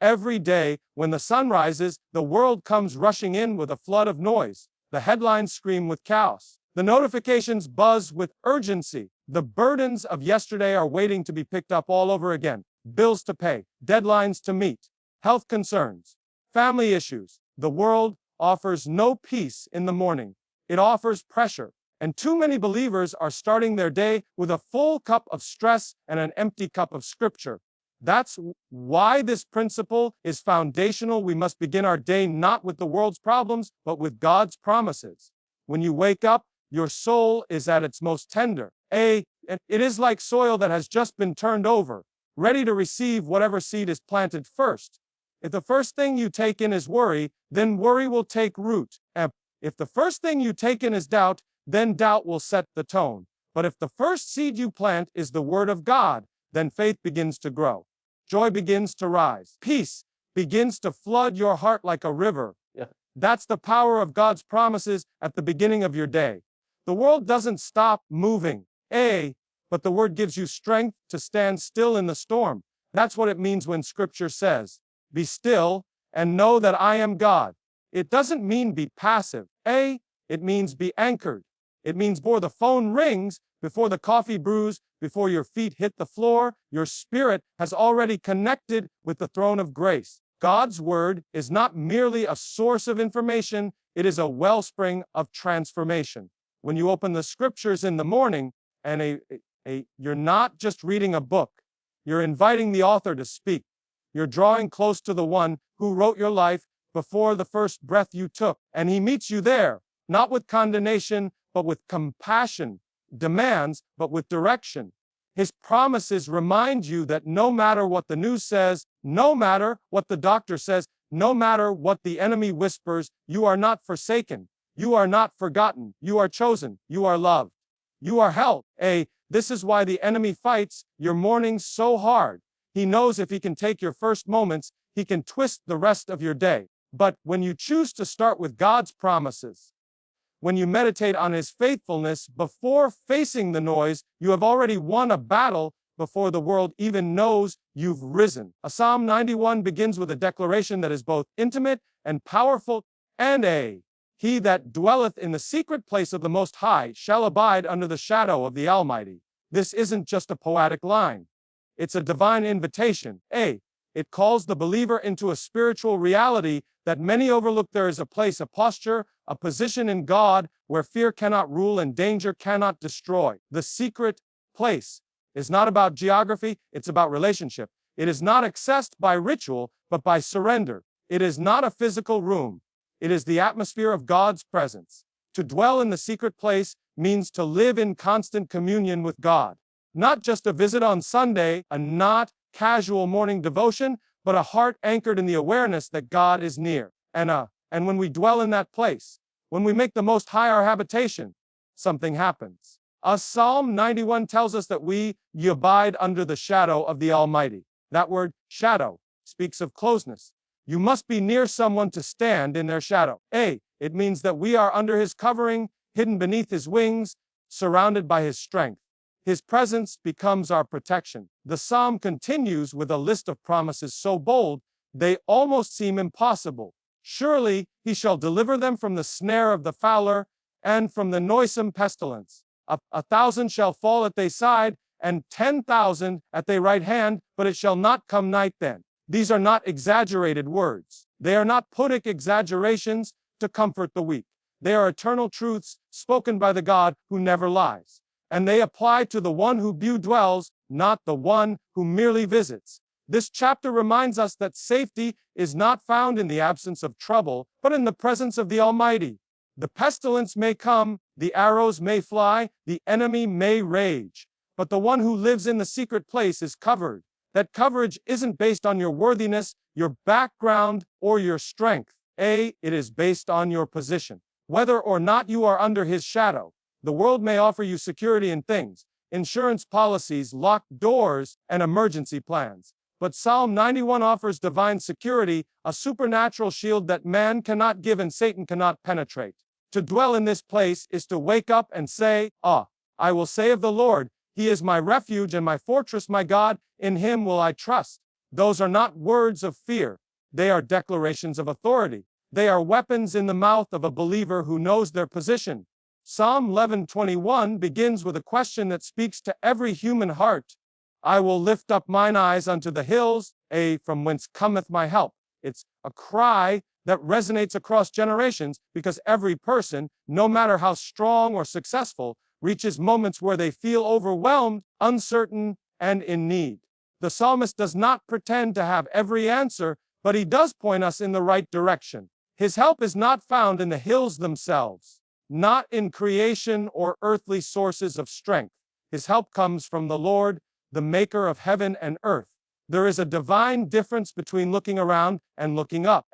Every day, when the sun rises, the world comes rushing in with a flood of noise. The headlines scream with chaos. The notifications buzz with urgency. The burdens of yesterday are waiting to be picked up all over again. Bills to pay, deadlines to meet, health concerns, family issues. The world offers no peace in the morning. It offers pressure. And too many believers are starting their day with a full cup of stress and an empty cup of Scripture. That's why this principle is foundational. We must begin our day not with the world's problems, but with God's promises. When you wake up, your soul is at its most tender. It is like soil that has just been turned over, ready to receive whatever seed is planted first. If the first thing you take in is worry, then worry will take root. And if the first thing you take in is doubt, then doubt will set the tone. But if the first seed you plant is the Word of God, then faith begins to grow. Joy begins to rise. Peace begins to flood your heart like a river. That's the power of God's promises at the beginning of your day. The world doesn't stop moving, but the Word gives you strength to stand still in the storm. That's what it means when Scripture says, "Be still and know that I am God." It doesn't mean be passive. It means be anchored. It means before the phone rings, before the coffee brews, before your feet hit the floor, your spirit has already connected with the throne of grace. God's Word is not merely a source of information, it is a wellspring of transformation. When you open the Scriptures in the morning, and you're not just reading a book, you're inviting the author to speak. You're drawing close to the one who wrote your life before the first breath you took, and he meets you there, not with condemnation, but with compassion, demands, but with direction. His promises remind you that no matter what the news says, no matter what the doctor says, no matter what the enemy whispers, you are not forsaken. You are not forgotten. You are chosen. You are loved. You are held. This is why the enemy fights your mornings so hard. He knows if he can take your first moments, he can twist the rest of your day. But when you choose to start with God's promises, when you meditate on His faithfulness before facing the noise, you have already won a battle before the world even knows you've risen. Psalm 91 begins with a declaration that is both intimate and powerful, and "He that dwelleth in the secret place of the Most High shall abide under the shadow of the Almighty." This isn't just a poetic line. It's a divine invitation. It calls the believer into a spiritual reality that many overlook. There is a place, a posture, a position in God where fear cannot rule and danger cannot destroy. The secret place is not about geography, it's about relationship. It is not accessed by ritual, but by surrender. It is not a physical room. It is the atmosphere of God's presence. To dwell in the secret place means to live in constant communion with God. Not just a visit on Sunday, a not casual morning devotion, but a heart anchored in the awareness that God is near. And when we dwell in that place, when we make the Most High our habitation, something happens. Psalm 91 tells us that we abide under the shadow of the Almighty. That word, shadow, speaks of closeness. You must be near someone to stand in their shadow. It means that we are under His covering, hidden beneath His wings, surrounded by His strength. His presence becomes our protection. The psalm continues with a list of promises so bold, they almost seem impossible. Surely He shall deliver them from the snare of the fowler and from the noisome pestilence. 1,000 shall fall at their side, and 10,000 at their right hand, but it shall not come nigh them. These are not exaggerated words. They are not poetic exaggerations to comfort the weak. They are eternal truths spoken by the God who never lies. And they apply to the one who dwells, not the one who merely visits. This chapter reminds us that safety is not found in the absence of trouble, but in the presence of the Almighty. The pestilence may come, the arrows may fly, the enemy may rage, but the one who lives in the secret place is covered. That coverage isn't based on your worthiness, your background, or your strength. It is based on your position. Whether or not you are under His shadow, the world may offer you security in things, insurance policies, locked doors, and emergency plans. But Psalm 91 offers divine security, a supernatural shield that man cannot give and Satan cannot penetrate. To dwell in this place is to wake up and say, I will say of the Lord, He is my refuge and my fortress, my God, in Him will I trust. Those are not words of fear. They are declarations of authority. They are weapons in the mouth of a believer who knows their position. Psalm 11:21 begins with a question that speaks to every human heart. I will lift up mine eyes unto the hills, from whence cometh my help. It's a cry that resonates across generations because every person, no matter how strong or successful, reaches moments where they feel overwhelmed, uncertain, and in need. The psalmist does not pretend to have every answer, but he does point us in the right direction. His help is not found in the hills themselves, not in creation or earthly sources of strength. His help comes from the Lord, the maker of heaven and earth. There is a divine difference between looking around and looking up.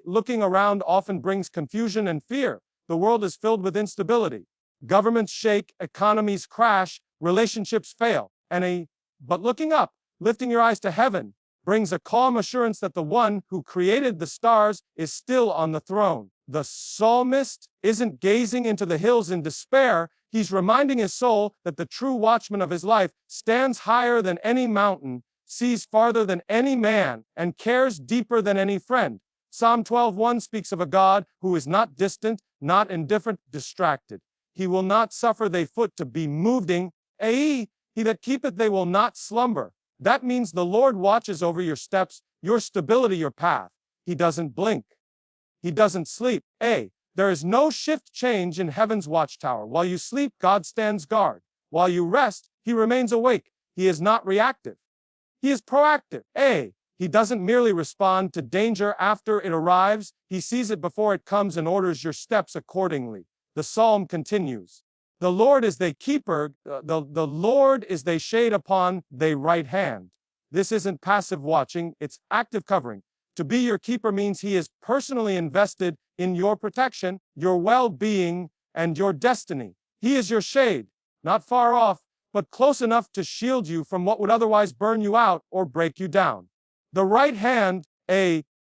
Looking around often brings confusion and fear. The world is filled with instability. Governments shake, economies crash, relationships fail. But looking up, lifting your eyes to heaven, brings a calm assurance that the one who created the stars is still on the throne. The psalmist isn't gazing into the hills in despair. He's reminding his soul that the true watchman of his life stands higher than any mountain, sees farther than any man, and cares deeper than any friend. Psalm 12:1 speaks of a God who is not distant, not indifferent, distracted. He will not suffer thy foot to be moving. He that keepeth they will not slumber. That means the Lord watches over your steps, your stability, your path. He doesn't blink. He doesn't sleep. There is no shift change in heaven's watchtower. While you sleep, God stands guard. While you rest, he remains awake. He is not reactive. He is proactive. He doesn't merely respond to danger after it arrives. He sees it before it comes and orders your steps accordingly. The psalm continues. The Lord is thy keeper. The Lord is thy shade upon thy right hand. This isn't passive watching, it's active covering. To be your keeper means he is personally invested in your protection, your well-being, and your destiny. He is your shade, not far off, but close enough to shield you from what would otherwise burn you out or break you down. The right hand,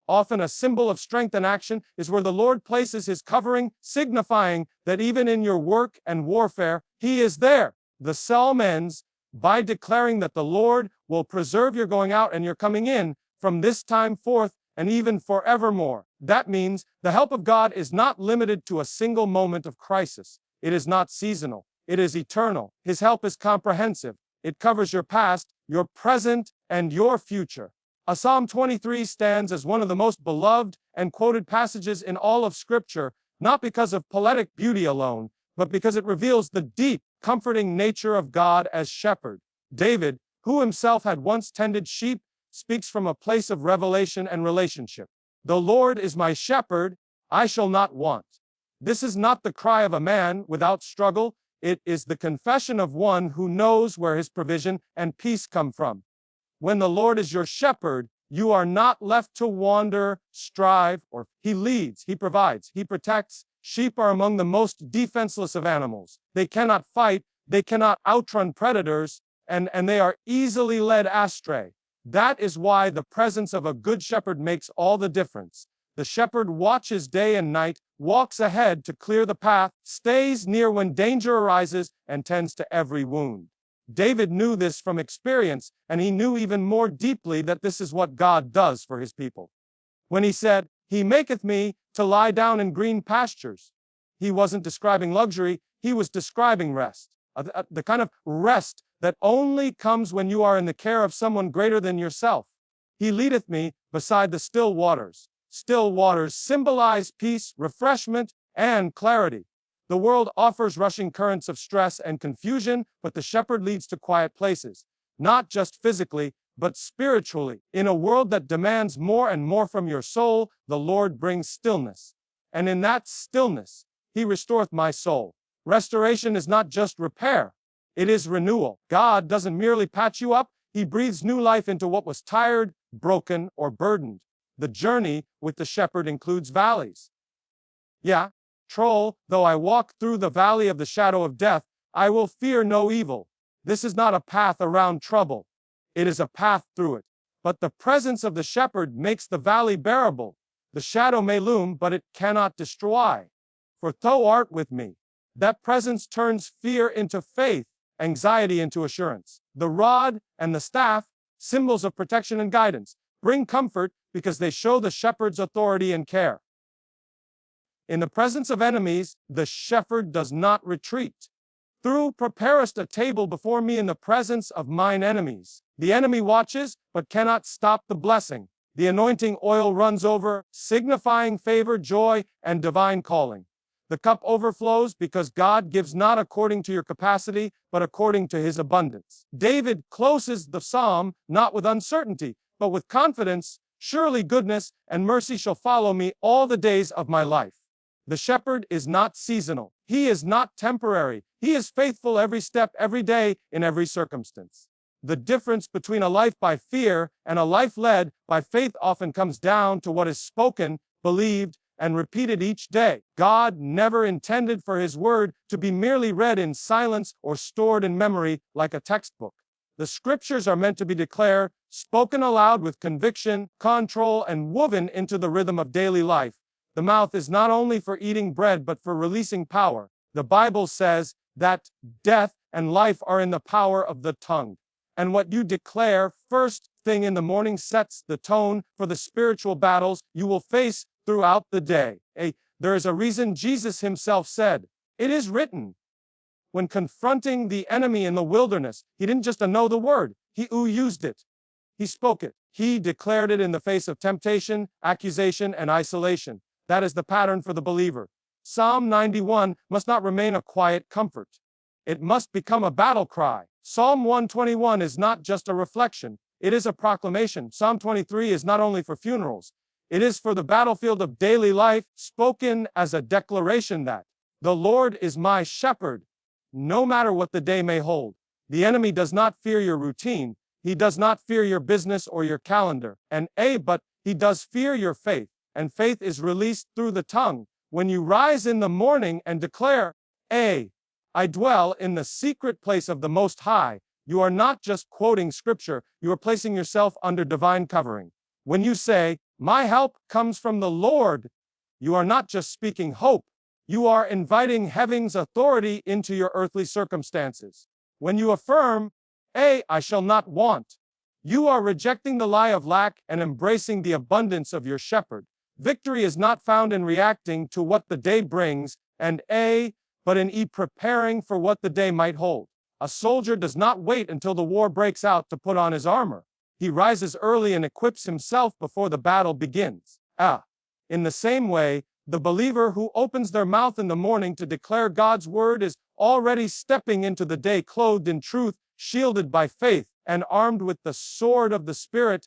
often a symbol of strength and action, is where the Lord places his covering, signifying that even in your work and warfare, he is there. The psalm ends by declaring that the Lord will preserve your going out and your coming in from this time forth and even forevermore. That means the help of God is not limited to a single moment of crisis. It is not seasonal. It is eternal. His help is comprehensive. It covers your past, your present, and your future. Psalm 23 stands as one of the most beloved and quoted passages in all of Scripture, not because of poetic beauty alone, but because it reveals the deep, comforting nature of God as shepherd. David, who himself had once tended sheep, speaks from a place of revelation and relationship. The Lord is my shepherd, I shall not want. This is not the cry of a man without struggle. It is the confession of one who knows where his provision and peace come from. When the Lord is your shepherd, you are not left to wander, strive, or he leads, he provides, he protects. Sheep are among the most defenseless of animals. They cannot fight, they cannot outrun predators, and they are easily led astray. That is why the presence of a good shepherd makes all the difference. The shepherd watches day and night, walks ahead to clear the path, stays near when danger arises, and tends to every wound. David knew this from experience, and he knew even more deeply that this is what God does for his people. When he said, "He maketh me to lie down in green pastures," he wasn't describing luxury, he was describing rest. The kind of rest that only comes when you are in the care of someone greater than yourself. He leadeth me beside the still waters. Still waters symbolize peace, refreshment, and clarity. The world offers rushing currents of stress and confusion, but the shepherd leads to quiet places, not just physically, but spiritually. In a world that demands more and more from your soul, the Lord brings stillness. And in that stillness, he restoreth my soul. Restoration is not just repair, it is renewal. God doesn't merely patch you up, he breathes new life into what was tired, broken, or burdened. The journey with the shepherd includes valleys. Though I walk through the valley of the shadow of death, I will fear no evil. This is not a path around trouble. It is a path through it. But the presence of the shepherd makes the valley bearable. The shadow may loom, but it cannot destroy. For thou art with me. That presence turns fear into faith, anxiety into assurance. The rod and the staff, symbols of protection and guidance. bring comfort because they show the shepherd's authority and care. In the presence of enemies, the shepherd does not retreat. Thou preparest a table before me in the presence of mine enemies. The enemy watches, but cannot stop the blessing. The anointing oil runs over, signifying favor, joy, and divine calling. The cup overflows because God gives not according to your capacity, but according to his abundance. David closes the psalm not with uncertainty, but with confidence. Surely goodness and mercy shall follow me all the days of my life. The shepherd is not seasonal. He is not temporary. He is faithful every step, every day, in every circumstance. The difference between a life by fear and a life led by faith often comes down to what is spoken, believed, and repeated each day. God never intended for his word to be merely read in silence or stored in memory like a textbook. The scriptures are meant to be declared, spoken aloud with conviction, control, and woven into the rhythm of daily life. The mouth is not only for eating bread but for releasing power. The Bible says that death and life are in the power of the tongue. And what you declare first thing in the morning sets the tone for the spiritual battles you will face throughout the day. There is a reason Jesus himself said, "It is written." When confronting the enemy in the wilderness, he didn't just know the word, he used it. He spoke it. He declared it in the face of temptation, accusation, and isolation. That is the pattern for the believer. Psalm 91 must not remain a quiet comfort. It must become a battle cry. Psalm 121 is not just a reflection, it is a proclamation. Psalm 23 is not only for funerals, it is for the battlefield of daily life, spoken as a declaration that the Lord is my shepherd, no matter what the day may hold. The enemy does not fear your routine, he does not fear your business or your calendar, but he does fear your faith, and faith is released through the tongue. When you rise in the morning and declare, I dwell in the secret place of the Most High, you are not just quoting scripture, you are placing yourself under divine covering. When you say, my help comes from the Lord, you are not just speaking hope, you are inviting heaven's authority into your earthly circumstances. When you affirm, I shall not want, you are rejecting the lie of lack and embracing the abundance of your shepherd. Victory is not found in reacting to what the day brings, but in preparing for what the day might hold. A soldier does not wait until the war breaks out to put on his armor. He rises early and equips himself before the battle begins. In the same way, the believer who opens their mouth in the morning to declare God's word is already stepping into the day clothed in truth, shielded by faith, and armed with the sword of the Spirit,